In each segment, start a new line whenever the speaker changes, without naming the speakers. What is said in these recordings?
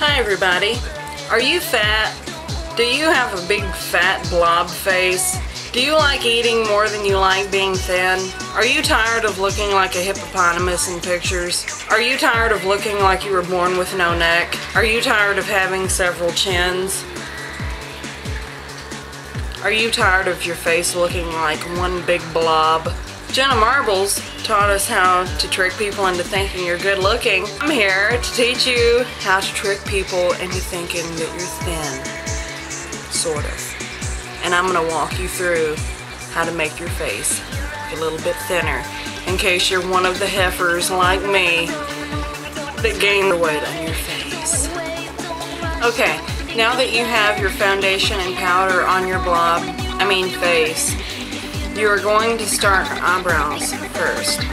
Hi everybody. Are you fat? Do you have a big fat blob face? Do you like eating more than you like being thin? Are you tired of looking like a hippopotamus in pictures? Are you tired of looking like you were born with no neck? Are you tired of having several chins? Are you tired of your face looking like one big blob? Jenna Marbles taught us how to trick people into thinking you're good looking. I'm here to teach you how to trick people into thinking that you're thin. Sort of. And I'm going to walk you through how to make your face a little bit thinner in case you're one of the heifers like me that gain the weight on your face. Okay, now that you have your foundation and powder on your face, you are going to start your eyebrows first.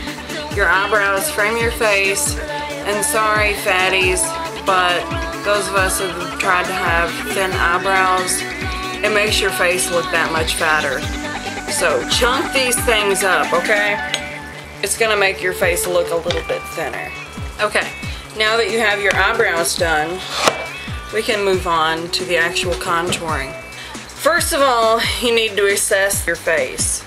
Your eyebrows frame your face, and sorry fatties, but those of us that have tried to have thin eyebrows, it makes your face look that much fatter. So chunk these things up, okay? It's gonna make your face look a little bit thinner. Okay, now that you have your eyebrows done, we can move on to the actual contouring. First of all, you need to assess your face.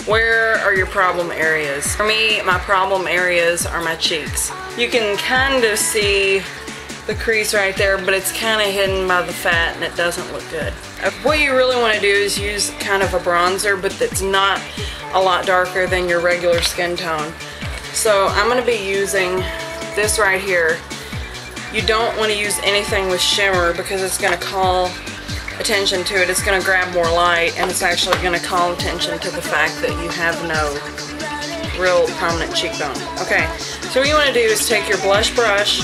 Where are your problem areas? For me, my problem areas are my cheeks. You can kind of see the crease right there, but it's kind of hidden by the fat and it doesn't look good. What you really want to do is use kind of a bronzer, but that's not a lot darker than your regular skin tone. So I'm going to be using this right here. You don't want to use anything with shimmer because it's going to call attention to it. It's going to grab more light, and it's actually going to call attention to the fact that you have no real prominent cheekbone. Okay, so what you want to do is take your blush brush,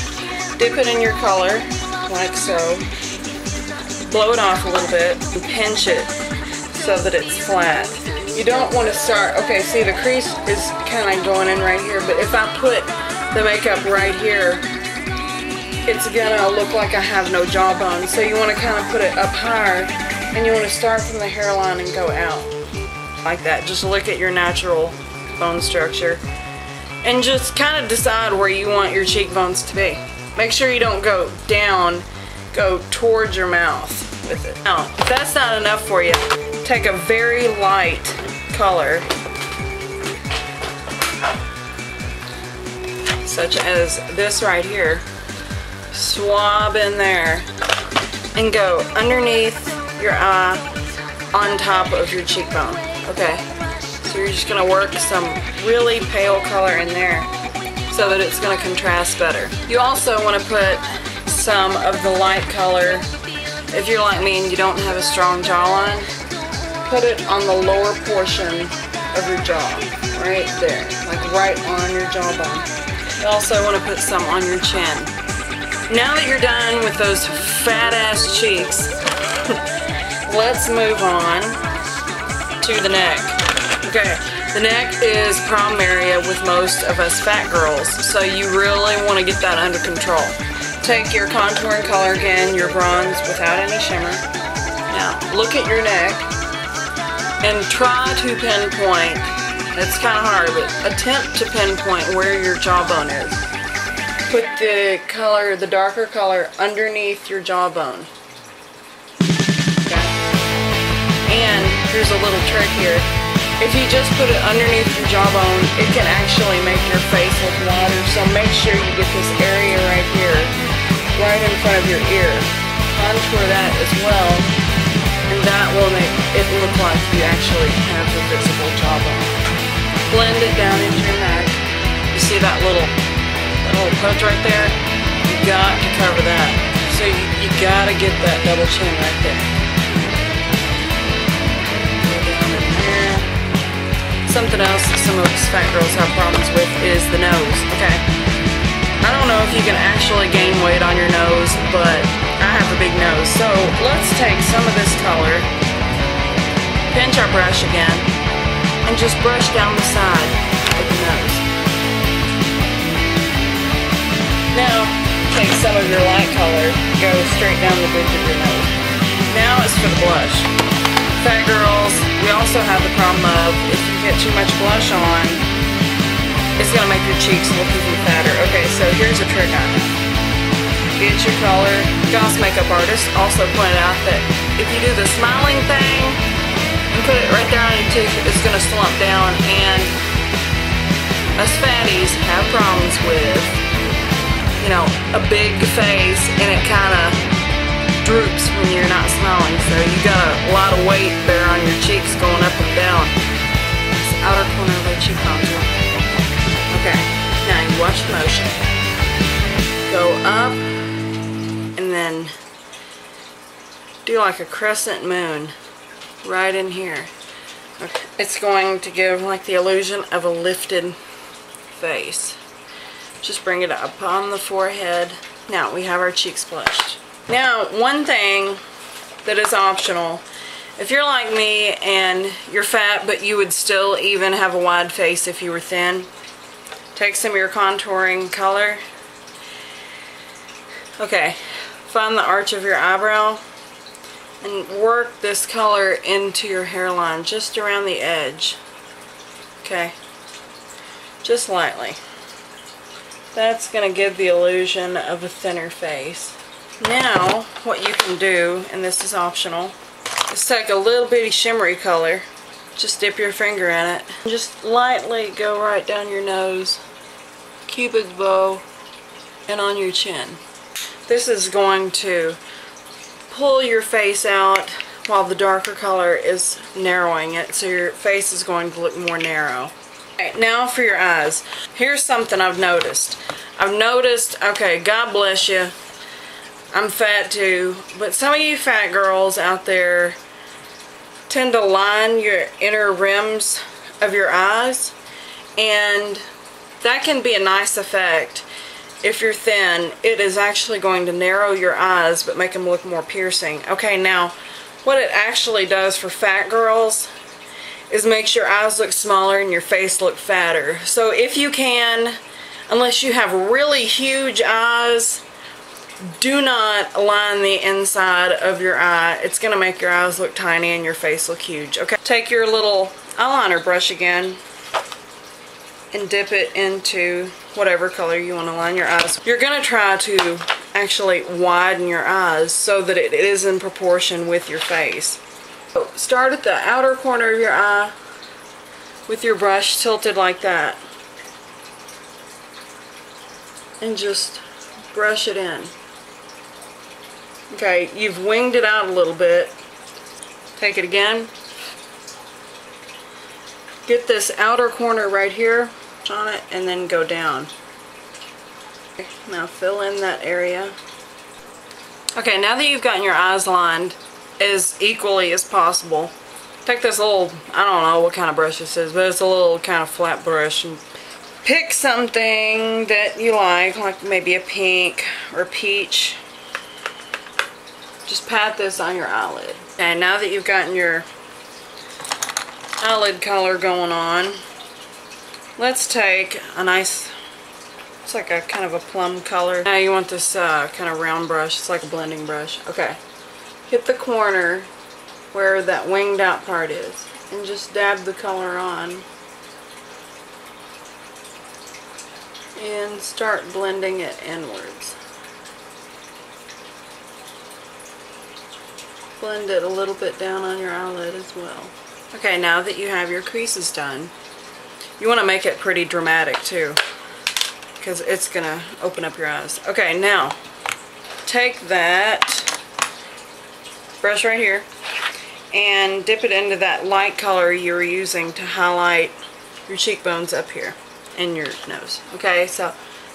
dip it in your color, like so, blow it off a little bit, and pinch it so that it's flat. You don't want to start, okay, see the crease is kind of going in right here, but if I put the makeup right here, it's gonna look like I have no jawbone. So you want to kind of put it up higher, and you want to start from the hairline and go out like that. Just look at your natural bone structure and just kind of decide where you want your cheekbones to be. Make sure you don't go down, go towards your mouth with it. Now, if that's not enough for you, take a very light color, such as this right here. Swab in there and go underneath your eye on top of your cheekbone. Okay, so you're just going to work some really pale color in there so that it's going to contrast better. You also want to put some of the light color. If you're like me and you don't have a strong jawline, put it on the lower portion of your jaw, right there, like right on your jawbone. You also want to put some on your chin. Now that you're done with those fat ass cheeks, let's move on to the neck. Okay, the neck is problem area with most of us fat girls, so you really want to get that under control. Take your contouring color again, your bronze without any shimmer. Now look at your neck and try to pinpoint. It's kind of hard, but attempt to pinpoint where your jawbone is. Put the color, the darker color, underneath your jawbone. Okay. And here's a little trick here. If you just put it underneath your jawbone, it can actually make your face look wider. So make sure you get this area right here, right in front of your ear. Contour that as well, and that will make it look like you actually have a visible jawbone. Blend it down into your neck. You see that little pudge right there? You got to cover that. So you gotta get that double chin right there. Go down in there. Something else that some of us fat girls have problems with is the nose. Okay. I don't know if you can actually gain weight on your nose, but I have a big nose. So let's take some of this color, pinch our brush again, and just brush down the side of the nose. some of your light color go straight down the bridge of your nose. Now it's for the blush. Fat girls, we also have the problem of if you get too much blush on, it's going to make your cheeks look even fatter. Okay, so here's a trick on it. Get your color. Goss makeup artist also pointed out that if you do the smiling thing and put it right there on your cheek, it's going to slump down, and us fatties have problems with, you know, a big face and it kind of droops when you're not smiling. So you got a lot of weight there on your cheeks going up and down. It's the outer corner of the cheek contour. Okay, now you watch the motion. Go up and then do like a crescent moon right in here. Okay. It's going to give like the illusion of a lifted face. Just bring it up on the forehead. Now we have our cheeks blushed. Now, one thing that is optional, if you're like me and you're fat but you would still even have a wide face if you were thin, take some of your contouring color. Okay, find the arch of your eyebrow and work this color into your hairline, just around the edge. Okay, just lightly. That's going to give the illusion of a thinner face. Now, what you can do, and this is optional, is take a little bitty shimmery color, just dip your finger in it, and just lightly go right down your nose, cupid's bow, and on your chin. This is going to pull your face out while the darker color is narrowing it, so your face is going to look more narrow. Okay, now for your eyes. Here's something I've noticed. Okay, God bless you, I'm fat too, but some of you fat girls out there tend to line your inner rims of your eyes, and that can be a nice effect. If you're thin, it is actually going to narrow your eyes but make them look more piercing. Okay, now what it actually does for fat girls is makes your eyes look smaller and your face look fatter. So if you can, unless you have really huge eyes, do not line the inside of your eye. It's going to make your eyes look tiny and your face look huge. Okay, take your little eyeliner brush again and dip it into whatever color you want to line your eyes. You're going to try to actually widen your eyes so that it is in proportion with your face. So start at the outer corner of your eye with your brush tilted like that, and just brush it in. Okay, you've winged it out a little bit. Take it again. Get this outer corner right here on it and then go down. Okay, now fill in that area. Okay, now that you've gotten your eyes lined as equally as possible, take this little, I don't know what kind of brush this is, but it's a little kind of flat brush, and pick something that you like maybe a pink or peach. Just pat this on your eyelid. And now that you've gotten your eyelid color going on, let's take a nice, it's like a kind of a plum color. Now you want this kind of round brush. It's like a blending brush. Okay. Hit the corner where that winged out part is and just dab the color on and start blending it inwards. Blend it a little bit down on your eyelid as well. Okay, now that you have your creases done, you want to make it pretty dramatic too, because it's going to open up your eyes. Okay, now take that brush right here and dip it into that light color you were using to highlight your cheekbones up here and your nose. Okay, so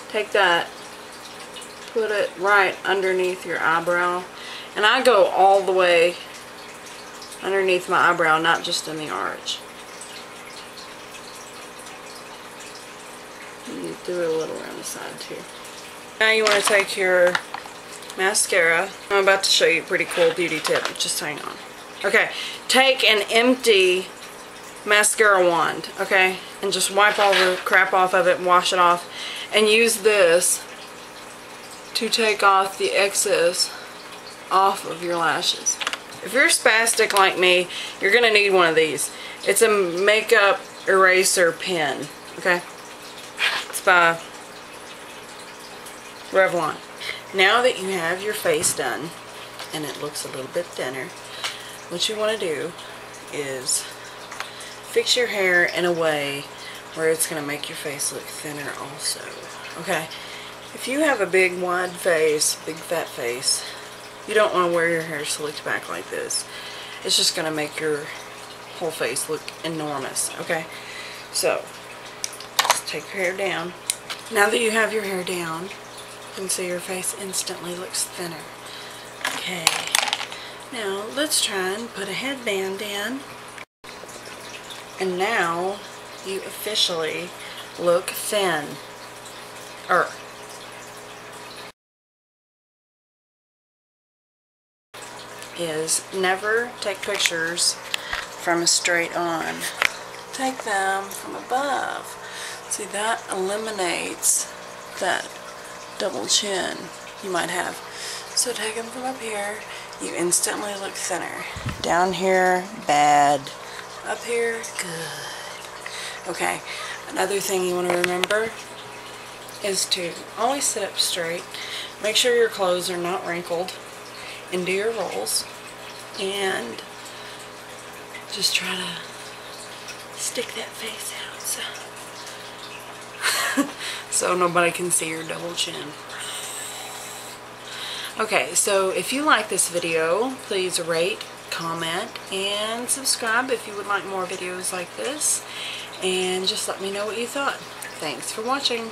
take that, put it right underneath your eyebrow, and I go all the way underneath my eyebrow, not just in the arch. You do it a little around the side too. Now you want to take your mascara. I'm about to show you a pretty cool beauty tip. Just hang on. Okay, take an empty mascara wand, okay, and just wipe all the crap off of it and wash it off, and use this to take off the excess off of your lashes. If you're spastic like me, you're going to need one of these. It's a makeup eraser pen, okay? It's by Revlon. Now that you have your face done, and it looks a little bit thinner, what you want to do is fix your hair in a way where it's going to make your face look thinner also, okay? If you have a big wide face, big fat face, you don't want to wear your hair slicked back like this. It's just going to make your whole face look enormous, okay? So, just take your hair down. Now that you have your hair down, you can see your face instantly looks thinner. Okay, now let's try and put a headband in. And now you officially look thin. Is never take pictures from straight on. Take them from above. See, that eliminates that double chin you might have. So take them from up here. You instantly look thinner. Down here, bad. Up here, good. Okay, another thing you want to remember is to always sit up straight. Make sure your clothes are not wrinkled. And do your rolls, and just try to stick that face out so nobody can see your double chin. Okay, so if you like this video, please rate, comment, and subscribe if you would like more videos like this, and just let me know what you thought. Thanks for watching.